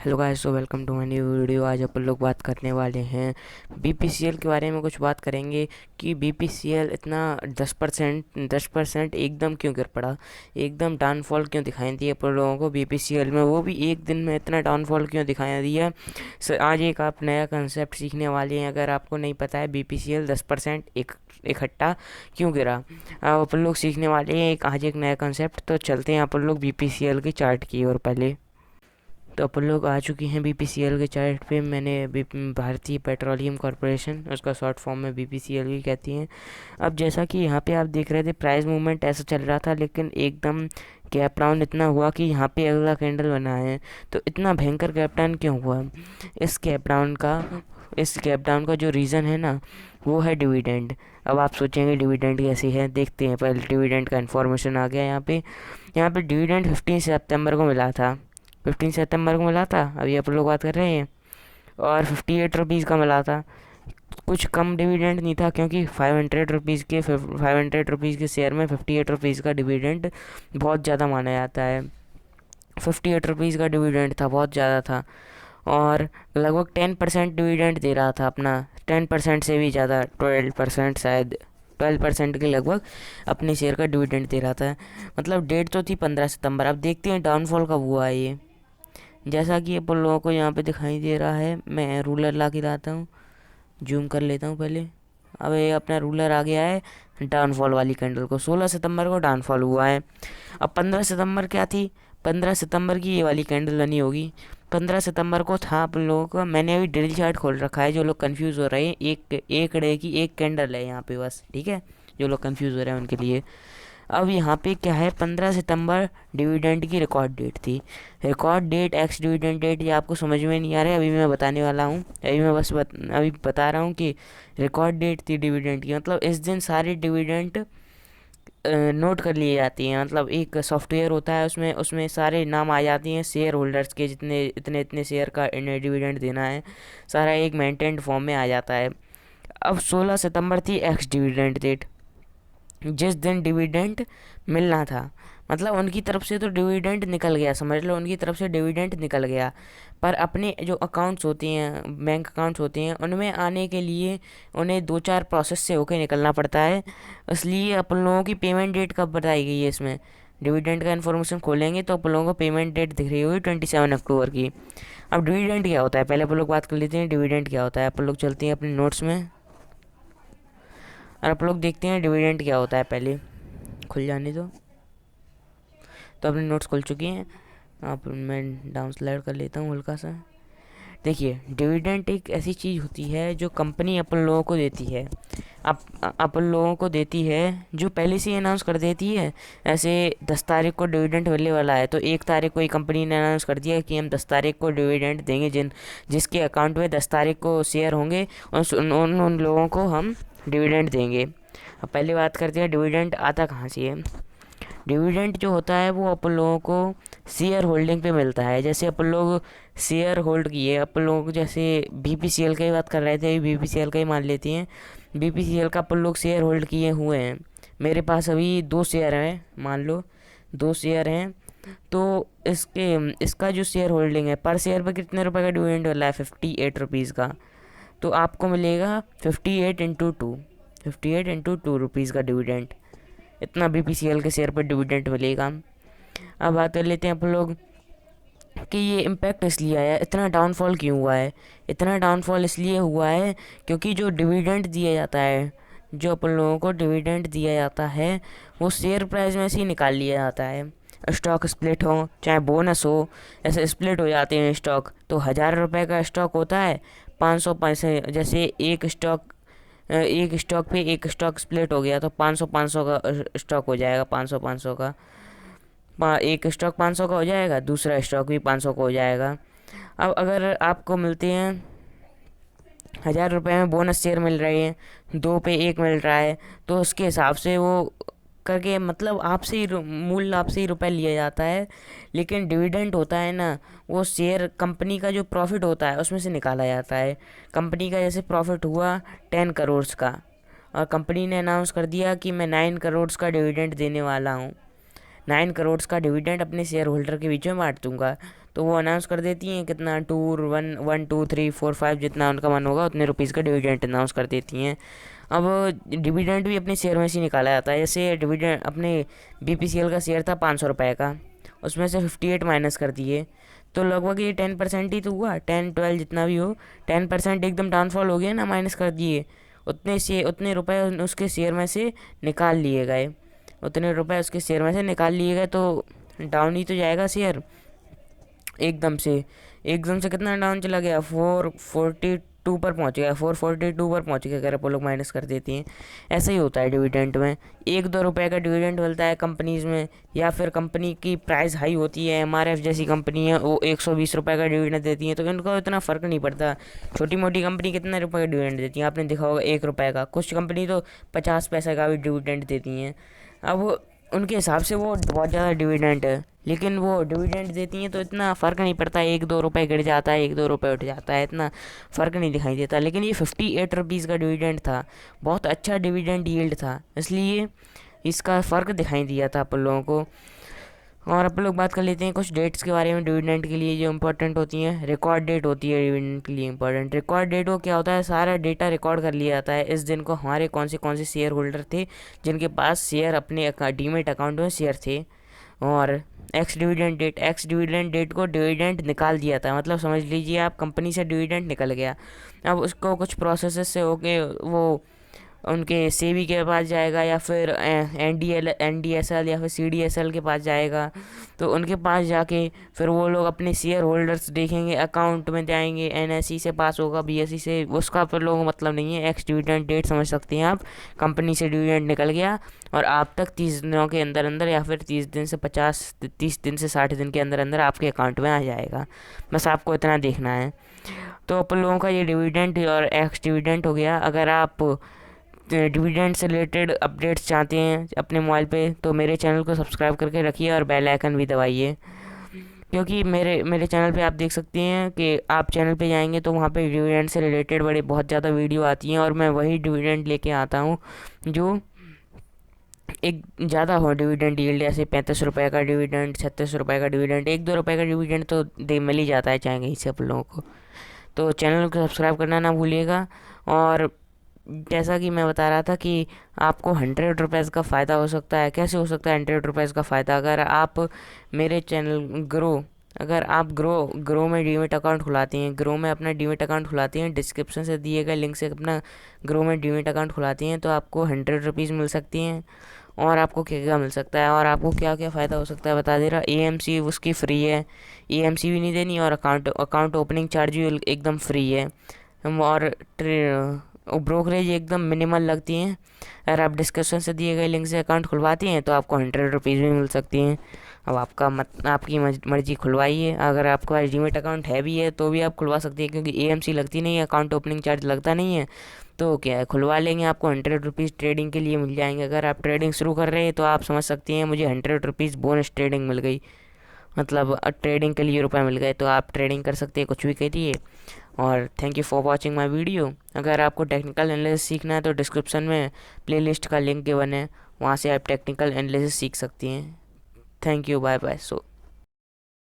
Hello guys, so welcome to my new video. आज अपन लोग बात करने वाले हैं बीपीसीएल के बारे में। कुछ बात करेंगे कि बीपीसीएल इतना 10% एकदम क्यों गिर पड़ा, एकदम डाउनफॉल क्यों दिखाई दिया अपन लोगों को बीपीसीएल में, वो भी एक दिन में इतना डाउनफॉल क्यों दिखाई दिया। आज एक आप नया कंसेप्ट सीखने वाले हैं। अगर आपको नहीं पता है बीपीसीएल 10% इकट्ठा क्यों गिरा, अब अपन लोग सीखने वाले हैं आज एक नया कंसेप्ट। तो चलते हैं अपन लोग बीपीसीएल के चार्ट की ओर। पहले तो अपन लोग आ चुके हैं बीपीसीएल के चार्ट पे। मैंने भारतीय पेट्रोलियम कॉरपोरेशन, उसका शॉर्ट फॉर्म में बीपीसीएल भी कहती हैं। अब जैसा कि यहाँ पे आप देख रहे थे, प्राइस मूवमेंट ऐसा चल रहा था, लेकिन एकदम गैप डाउन इतना हुआ कि यहाँ पे अगला कैंडल बना है। तो इतना भयंकर गैप डाउन क्यों हुआ? इस गैप डाउन का इस गैप डाउन का जो रीज़न है ना, वो है डिविडेंड। अब आप सोचेंगे डिविडेंड कैसी है, देखते हैं। पहले डिविडेंड का इन्फॉर्मेशन आ गया यहाँ पे डिविडेंड 15 सितंबर को मिला था। 15 सितंबर को मिला था, अभी आप लोग बात कर रहे हैं। और 58 रुपीज़ का मिला था। कुछ कम डिविडेंड नहीं था, क्योंकि 500 रुपीज़ के शेयर में 58 रुपीज़ का डिविडेंड बहुत ज़्यादा माना जाता है। 58 रुपीज़ का डिविडेंड था, बहुत ज़्यादा था। और लगभग 10% डिविडेंड दे रहा था अपना, 10% से भी ज़्यादा, 12% शायद, 12% के लगभग अपने शेयर का डिविडेंड दे रहा था। मतलब डेट तो थी 15 सितंबर। अब देखते हैं डाउनफॉल कब हुआ है ये। जैसा कि अपन लोगों को यहाँ पे दिखाई दे रहा है, मैं रूलर ला के लाता हूँ, जूम कर लेता हूँ पहले। अब ये अपना रूलर आ गया है डाउनफॉल वाली कैंडल को। 16 सितंबर को डाउनफॉल हुआ है। अब 15 सितंबर क्या थी? 15 सितंबर की ये वाली कैंडल बनी होगी। 15 सितंबर को था अपन लोगों का, मैंने अभी ड्रिल चार्ट खोल रखा है। जो लोग कंफ्यूज हो रहे हैं, एक डे की एक कैंडल है यहाँ पे बस, ठीक है? जो लोग कंफ्यूज हो रहे हैं उनके लिए। अब यहाँ पे क्या है, 15 सितंबर डिविडेंड की रिकॉर्ड डेट थी। Record date ex dividend date, ये आपको समझ में नहीं आ रहा है, अभी मैं बताने वाला हूँ। अभी बता रहा हूँ कि रिकॉर्ड डेट थी डिविडेंड की। मतलब इस दिन सारे डिविडेंड नोट कर लिए जाती हैं। मतलब एक सॉफ्टवेयर होता है, उसमें उसमें सारे नाम आ जाती हैं शेयर होल्डर्स के, जितने इतने इतने शेयर का इन्हें डिविडेंड देना है, सारा एक मेंटेन्ड फॉर्म में आ जाता है। अब 16 सितंबर थी एक्स डिविडेंड डेट, जिस दिन डिविडेंड मिलना था। मतलब उनकी तरफ से तो डिविडेंड निकल गया, समझ लो उनकी तरफ से डिविडेंड निकल गया। पर अपने जो अकाउंट्स होते हैं, बैंक अकाउंट्स होते हैं, उनमें आने के लिए उन्हें 2-4 प्रोसेस से होके निकलना पड़ता है। इसलिए अपन लोगों की पेमेंट डेट कब बताई गई है इसमें, डिविडेंड का इन्फॉर्मेशन खोलेंगे तो अपन लोगों को पेमेंट डेट दिख रही होगी 27 अक्टूबर की। अब डिविडेंड क्या होता है, पहले अपन लोग बात कर लेते हैं डिविडेंड क्या होता है। अपन लोग चलते हैं अपने नोट्स में और आप लोग देखते हैं डिविडेंड क्या होता है। पहले खुल जाने दो। तो अपने नोट्स खुल चुके हैं। आप मैं डाउन स्लाइड कर लेता हूँ हल्का सा। देखिए, डिविडेंड एक ऐसी चीज़ होती है जो कंपनी अपन लोगों को देती है। अपन लोगों को देती है, जो पहले से ही अनाउंस कर देती है। ऐसे 10 तारीख को डिविडेंड मिलने वाला है, तो 1 तारीख को ही कंपनी ने अनाउंस कर दिया कि हम 10 तारीख को डिविडेंड देंगे। जिसके अकाउंट में 10 तारीख को शेयर होंगे, उन लोगों को हम डिविडेंड देंगे। अब पहले बात करते हैं डिविडेंड आता कहाँ से है। डिविडेंड जो होता है वो अपन लोगों को शेयर होल्डिंग पे मिलता है। जैसे अपन लोग शेयर होल्ड किए, अपन लोग जैसे बीपीसीएल का ही बात कर रहे थे, बीपीसीएल का ही मान लेते हैं। बीपीसीएल का अपन लोग शेयर होल्ड किए हुए हैं। मेरे पास अभी 2 शेयर हैं, मान लो 2 शेयर हैं। तो इसका जो शेयर होल्डिंग है, पर शेयर पर कितने रुपए का डिविडेंड मिला है? 58 रुपीज़ का। तो आपको मिलेगा 58 इंटू 2, 58 इंटू 2 रुपीज़ का डिविडेंड। इतना बीपीसीएल के शेयर पर डिविडेंड मिलेगा। अब बात कर लेते हैं अपन लोग कि ये इम्पैक्ट इसलिए आया, इतना डाउनफॉल क्यों हुआ है। इतना डाउनफॉल इसलिए हुआ है क्योंकि जो डिविडेंड दिया जाता है, जो अपन लोगों को डिविडेंड दिया जाता है, वो शेयर प्राइस में से ही निकाल लिया जाता है। स्टॉक स्प्लिट हो चाहे बोनस हो, ऐसे स्प्लिट हो जाते हैं स्टॉक। तो 1000 रुपये का स्टॉक होता है, 500 पैसे, जैसे एक स्टॉक पे एक स्टॉक स्प्लिट हो गया तो 500 का स्टॉक हो जाएगा। 500 का एक स्टॉक 500 का हो जाएगा, दूसरा स्टॉक भी 500 का हो जाएगा। अब अगर आपको मिलते हैं 1000 रुपये में बोनस शेयर मिल रहे हैं, 2 पे 1 मिल रहा है, तो उसके हिसाब से वो करके, मतलब आपसे ही मूल आपसे ही रुपए लिया जाता है। लेकिन डिविडेंड होता है ना, वो शेयर कंपनी का जो प्रॉफिट होता है उसमें से निकाला जाता है। कंपनी का जैसे प्रॉफिट हुआ 10 करोड़ का, और कंपनी ने अनाउंस कर दिया कि मैं 9 करोड़ का डिविडेंड देने वाला हूँ। 9 करोड़ का डिविडेंड अपने शेयर होल्डर के बीच में बांट दूंगा। तो वो अनाउंस कर देती हैं कितना 2 1 1 2 3 4 5 जितना उनका मन होगा उतने रुपीज़ का डिविडेंड अनाउंस कर देती हैं। अब डिविडेंड भी अपने शेयर में से निकाला जाता है। जैसे डिविडेंड अपने BPCL का शेयर था 500 रुपये का, उसमें से 58 माइनस कर दिए तो लगभग ये 10% ही तो हुआ, 10 12 जितना भी हो, 10% एकदम डाउनफॉल हो गया ना, माइनस कर दिए। उतने रुपए उसके शेयर में से निकाल लिए गए, उतने रुपए उसके शेयर में से निकाल लिए गए तो डाउन ही तो जाएगा शेयर एकदम से कितना डाउन चला गया, 442 पर पहुंच गया, 442 पर पहुंच गया अगर आप लोग माइनस कर देती हैं। ऐसा ही होता है डिविडेंड में, 1 2 रुपए का डिविडेंड मिलता है कंपनीज़ में, या फिर कंपनी की प्राइस हाई होती है, MRF जैसी कंपनी है वो 120 रुपये का डिविडेंड देती है तो इनको इतना फ़र्क नहीं पड़ता। छोटी मोटी कंपनी कितने रुपए का डिविडेंड देती है आपने देखा होगा, 1 रुपये का, कुछ कंपनी तो 50 पैसे का भी डिविडेंड देती हैं। अब उनके हिसाब से वो बहुत ज़्यादा डिविडेंड है, लेकिन वो डिविडेंड देती हैं तो इतना फ़र्क नहीं पड़ता, 1 2 रुपये गिर जाता है 1 2 रुपये उठ जाता है, इतना फ़र्क नहीं दिखाई देता। लेकिन ये 58 रुपीज़ का डिविडेंड था, बहुत अच्छा डिविडेंड यील्ड था, इसलिए इसका फ़र्क दिखाई दिया था अपन लोगों को। और अपन लोग बात कर लेते हैं कुछ डेट्स के बारे में डिविडेंड के लिए जो इम्पोर्टेंट होती हैं। रिकॉर्ड डेट होती है डिविडेंड के लिए इम्पोर्टेंट। रिकॉर्ड डेट को क्या होता है, सारा डेटा रिकॉर्ड कर लिया जाता है इस दिन को हमारे कौन से शेयर होल्डर थे जिनके पास शेयर अपने डीमेट अकाउंट में शेयर थे। और एक्स डिविडेंड डेट को डिविडेंड निकाल दिया था, मतलब समझ लीजिए आप कंपनी से डिविडेंड निकल गया। अब उसको कुछ प्रोसेस से होके वो उनके सेबी के पास जाएगा या फिर NDSL या फिर CDSL के पास जाएगा। तो उनके पास जाके फिर वो लोग अपने शेयर होल्डर्स देखेंगे, अकाउंट में जाएंगे, NSE से पास होगा, BSE से, उसका पर लोगों को मतलब नहीं है। एक्स डिविडेंड डेट समझ सकते हैं आप, कंपनी से डिविडेंड निकल गया और आप तक 30 दिनों के अंदर अंदर या फिर 30 दिन से 60 दिन के अंदर अंदर आपके अकाउंट में आ जाएगा। बस आपको इतना देखना है। तो अपन लोगों का ये डिविडेंड और एक्स डिविडेंड हो गया। अगर आप डिविडेंड से रिलेटेड अपडेट्स चाहते हैं अपने मोबाइल पे तो मेरे चैनल को सब्सक्राइब करके रखिए और बेल आइकन भी दबाइए, क्योंकि मेरे चैनल पे आप देख सकते हैं कि आप चैनल पे जाएंगे तो वहाँ पे डिविडेंड से रिलेटेड बहुत ज़्यादा वीडियो आती हैं और मैं वही डिविडेंड लेके आता हूँ जो एक ज़्यादा हो डिविडेंड यील्ड, जैसे 35 रुपये का डिविडेंड, 36 रुपये का डिविडेंड, 1 2 रुपये का डिविडेंड तो मिल ही जाता है चाहे कहीं से आप लोगों को। तो चैनल को सब्सक्राइब करना ना भूलिएगा। और जैसा कि मैं बता रहा था कि आपको 100 रुपीज़ का फ़ायदा हो सकता है। कैसे हो सकता है 100 रुपीज़ का फ़ायदा, अगर आप मेरे चैनल अगर आप ग्रो में डीमेट अकाउंट खुलाते हैं, ग्रो में अपना डीमेट अकाउंट खुलाते हैं, डिस्क्रिप्शन से दिए गए लिंक से अपना ग्रो में डीमेट अकाउंट खुलाते हैं तो आपको 100 रुपीज़ मिल सकती हैं। और आपको क्या क्या मिल सकता है और आपको क्या क्या फ़ायदा हो सकता है बता दे रहा। AMC उसकी फ्री है, AMC भी नहीं देनी, और अकाउंट ओपनिंग चार्ज भी एकदम फ्री है। और ब्रोकरेज एकदम मिनिमल लगती हैं। अगर आप डिस्क्रिप्शन से दिए गए लिंक से अकाउंट खुलवाती हैं तो आपको 100 रुपीज़ भी मिल सकती हैं। अब आपकी मर्जी खुलवाइए। अगर आपका डीमेट अकाउंट है भी है तो भी आप खुलवा सकती हैं, क्योंकि AMC लगती नहीं है, अकाउंट ओपनिंग चार्ज लगता नहीं है, तो क्या है खुलवा लेंगे, आपको 100 रुपीज़ ट्रेडिंग के लिए मिल जाएंगे। अगर आप ट्रेडिंग शुरू कर रहे हैं तो आप समझ सकती हैं मुझे 100 रुपीज़ बोनस ट्रेडिंग मिल गई, मतलब ट्रेडिंग के लिए रुपए मिल गए, तो आप ट्रेडिंग कर सकते हैं, कुछ भी करिए। और thank you for watching my video. अगर आपको टेक्निकल एनालिसिस सीखना है तो डिस्क्रिप्शन में प्लेलिस्ट का लिंक गिवन है, वहाँ से आप टेक्निकल एनालिसिस सीख सकती हैं। Thank you, bye bye. So